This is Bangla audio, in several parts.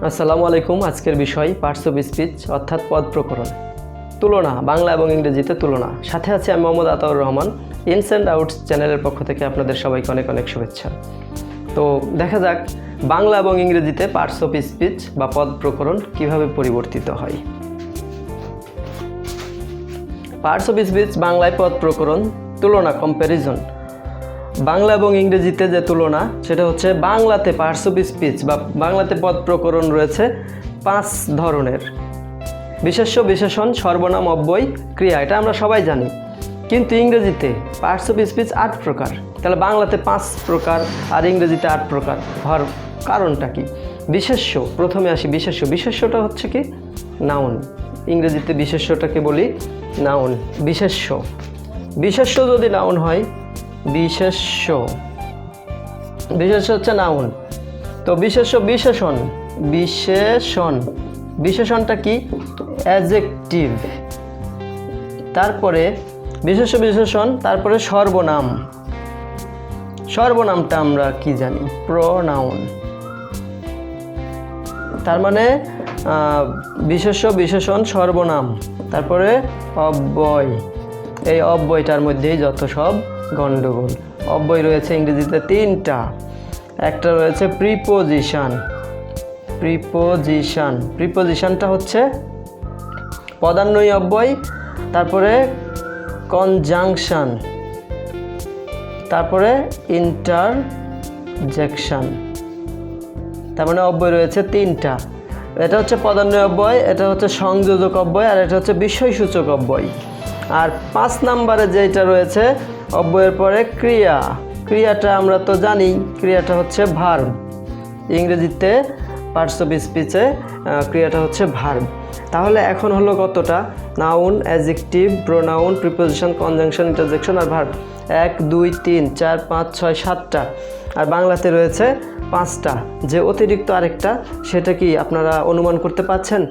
আসসালামু আলাইকুম। আজকের বিষয় পার্টস অফ স্পিচ অর্থাৎ পদ প্রকরণ, তুলনা, বাংলা এবং ইংরেজিতে তুলনা। সাথে আছে আমি মোহাম্মদ আতাউর রহমান। ইনস অ্যান্ড আউটস চ্যানেলের পক্ষ থেকে আপনাদের সবাইকে অনেক অনেক শুভেচ্ছা। তো দেখা যাক বাংলা এবং ইংরেজিতে পার্টস অফ স্পিচ বা পদ প্রকরণ কীভাবে পরিবর্তিত হয়। পার্টস অফ স্পিচ বাংলায় পদ প্রকরণ, তুলনা, কম্প্যারিজন। বাংলা এবং ইংরেজিতে যে তুলনা সেটা হচ্ছে বাংলাতে পার্টস অফ স্পিচ বা বাংলাতে পদ প্রকরণ রয়েছে 5 ধরনের: বিশেষ্য, বিশেষণ, সর্বনাম, অব্যয়, ক্রিয়া। এটা আমরা সবাই জানি। কিন্তু ইংরেজিতে পার্টস অফ স্পিচ 8 প্রকার। তাহলে বাংলাতে 5 প্রকার আর ইংরেজিতে 8 প্রকার হওয়ার কারণটা কি? বিশেষ্য, প্রথমে আসি বিশেষ্য। বিশেষ্যটা হচ্ছে কি? নাউন। ইংরেজিতে বিশেষ্যটাকে বলি নাউন। বিশেষ্য, বিশেষ্য যদি নাউন হয়, বিশেষ্য, বিশেষ্য হচ্ছে নাউন। তো বিশেষ্য, বিশেষণ, বিশেষণ, বিশেষণটা কি? অ্যাডজেক্টিভ। তারপরে বিশেষ্য, বিশেষণ, তারপরে সর্বনাম। সর্বনামটা আমরা কি জানি? প্রোনাউন। তার মানে বিশেষ্য, বিশেষণ, সর্বনাম, তারপরে অব্যয়। এই অব্যয়টার মধ্যেই যত সব গণ্ডগোল। অব্যয় রয়েছে ইংরেজিতে 3টা। একটা রয়েছে প্রিপোজিশন। প্রিপোজিশন, প্রিপোজিশনটা হচ্ছে পদান্বয়ী অব্যয়, তারপরে কনজাংশন, তারপরে ইন্টারজেকশন। তার মানে অব্যয় রয়েছে 3টা। এটা হচ্ছে পদান্বয়ী অব্যয়, এটা হচ্ছে সংযোজক অব্যয়, আর এটা হচ্ছে বিষয়সূচক অব্যয়। আর 5 নম্বরে যেটা রয়েছে অব্যয়ের পরে ক্রিয়া। ক্রিয়াটা আমরা তো জানি, ক্রিয়াটা হচ্ছে ভার্ব। ইংরেজিতে পার্টস অফ স্পিচে ক্রিয়াটা হচ্ছে ভার্ব। তাহলে এখন হলো কতটা? Noun, adjective, pronoun, preposition, conjunction, interjection আর ভার্ব। 1 2 3 4 5 6 7টা। আর বাংলাতে রয়েছে 5টা। যে অতিরিক্ত আরেকটা, সেটা কি আপনারা অনুমান করতে পারছেন?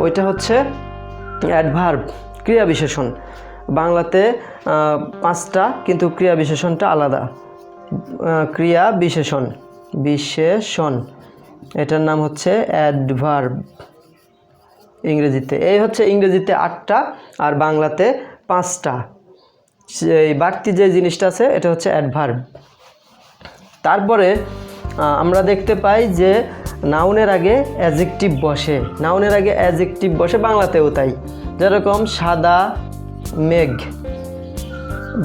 ওইটা হচ্ছে অ্যাডভার্ব, ক্রিয়া বিশেষণ। বাংলাতে 5টা, কিন্তু ক্রিয়া বিশেষণটা আলাদা। ক্রিয়া বিশেষণ, বিশেষণ, এটার নাম হচ্ছে অ্যাডভার্ব ইংরেজিতে। এই হচ্ছে ইংরেজিতে 8টা আর বাংলাতে 5টা। এই বাড়তি যে জিনিসটা আছে এটা হচ্ছে অ্যাডভার্ব। তারপরে আমরা দেখতে পাই যে নাউনের আগে অ্যাডজেক্টিভ বসে। নাউনের আগে অ্যাডজেক্টিভ বসে, বাংলাতেও তাই। যেরকম সাদা মেঘ।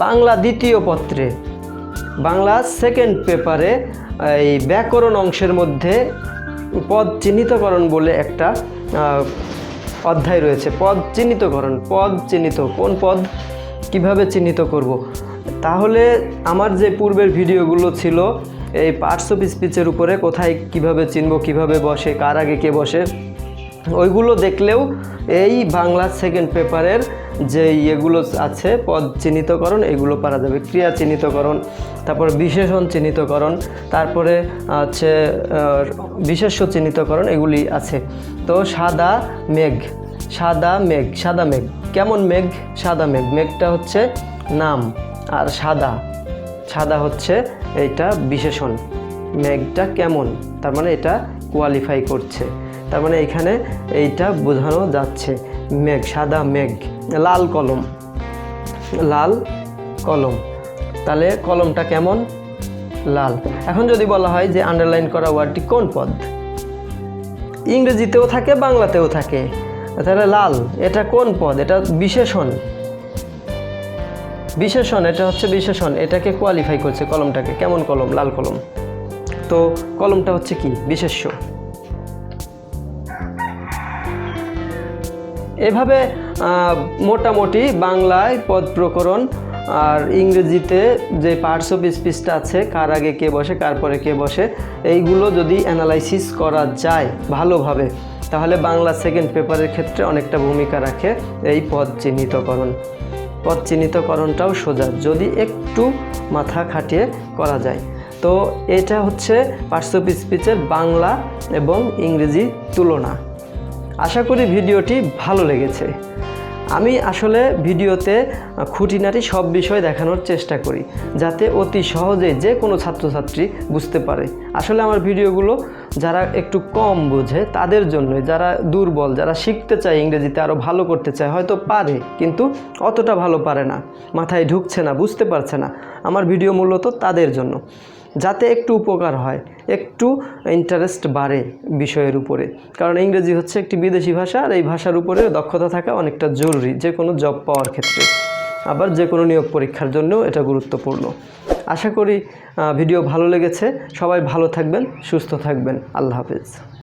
বাংলা দ্বিতীয় পত্রে, বাংলা সেকেন্ড পেপারে এই ব্যাকরণ অংশের মধ্যে পদ চিহ্নিতকরণ বলে একটা অধ্যায় রয়েছে। পদ চিহ্নিতকরণ, পদ চিহ্নিত, কোন পদ কিভাবে চিহ্নিত করব। তাহলে আমার যে পূর্বের ভিডিওগুলো ছিল এই পার্টস অফ স্পিচের উপরে, কোথায় কিভাবে চিনব, কিভাবে বসে, কার আগে কে বসে, ওইগুলো দেখলেও এই বাংলা সেকেন্ড পেপারের যে ইয়েগুলো আছে পদ চিহ্নিতকরণ, এগুলো পারা যাবে। ক্রিয়া চিহ্নিতকরণ, তারপর বিশেষণ চিহ্নিতকরণ, তারপরে হচ্ছে বিশেষ্য চিহ্নিতকরণ, এগুলি আছে। তো সাদা মেঘ, সাদা মেঘ, সাদা মেঘ কেমন মেঘ? সাদা মেঘ, মেঘটা হচ্ছে নাম, আর সাদা, সাদা হচ্ছে এইটা বিশেষণ। মেঘটা কেমন, তার মানে এটা কোয়ালিফাই করছে, তার মানে এখানে এইটা বোঝানো যাচ্ছে। মেঘ, সাদা মেঘ। লাল কলম, লাল কলম, তাহলে কলমটা কেমন? লাল। এখন যদি বলা হয় যে আন্ডারলাইন করা ওয়ার্ডটি কোন পদ? ইংরেজিতেও থাকে, বাংলাতেও থাকে। তাহলে লাল, এটা কোন পদ? এটা বিশেষণ। বিশেষণ, এটা হচ্ছে বিশেষণ, এটাকে কোয়ালিফাই করছে কলমটাকে। কেমন কলম? লাল কলম। তো কলমটা হচ্ছে কি? বিশেষ্য। এভাবে মোটামুটি বাংলায় পদ প্রকরণ আর ইংরেজিতে যে পার্টস অফ স্পিচটা আছে, কার আগে কে বসে, কার পরে কে বসে, এইগুলো যদি অ্যানালাইসিস করা যায় ভালোভাবে, তাহলে বাংলা সেকেন্ড পেপারের ক্ষেত্রে অনেকটা ভূমিকা রাখে এই পদ চিহ্নিতকরণ। পদ চিহ্নিতকরণটাও সোজা, যদি একটু মাথা খাটিয়ে করা যায়। তো এটা হচ্ছে পার্টস অফ স্পিচের বাংলা এবং ইংরেজি তুলনা। আশা করি ভিডিওটি ভালো লেগেছে। আমি আসলে ভিডিওতে খুঁটিনাটি সব বিষয় দেখানোর চেষ্টা করি, যাতে অতি সহজে যে কোনো ছাত্রছাত্রী বুঝতে পারে। আসলে আমার ভিডিওগুলো যারা একটু কম বোঝে তাদের জন্য, যারা দুর্বল, যারা শিখতে চায় ইংরেজিতে আরও ভালো করতে চায়, হয়তো পারে কিন্তু অতটা ভালো পারে না, মাথায় ঢুকছে না, বুঝতে পারছে না, আমার ভিডিও মূলত তাদের জন্য, যাতে একটু উপকার হয়, একটু ইন্টারেস্ট বাড়ে বিষয়ের উপরে। কারণ ইংরেজি হচ্ছে একটি বিদেশি ভাষা, আর এই ভাষার উপরে দক্ষতা থাকা অনেকটা জরুরি যে কোনো জব পাওয়ার ক্ষেত্রে, আবার যে কোনো নিয়োগ পরীক্ষার জন্যও এটা গুরুত্বপূর্ণ। আশা করি ভিডিও ভালো লেগেছে। সবাই ভালো থাকবেন, সুস্থ থাকবেন। আল্লাহ হাফেজ।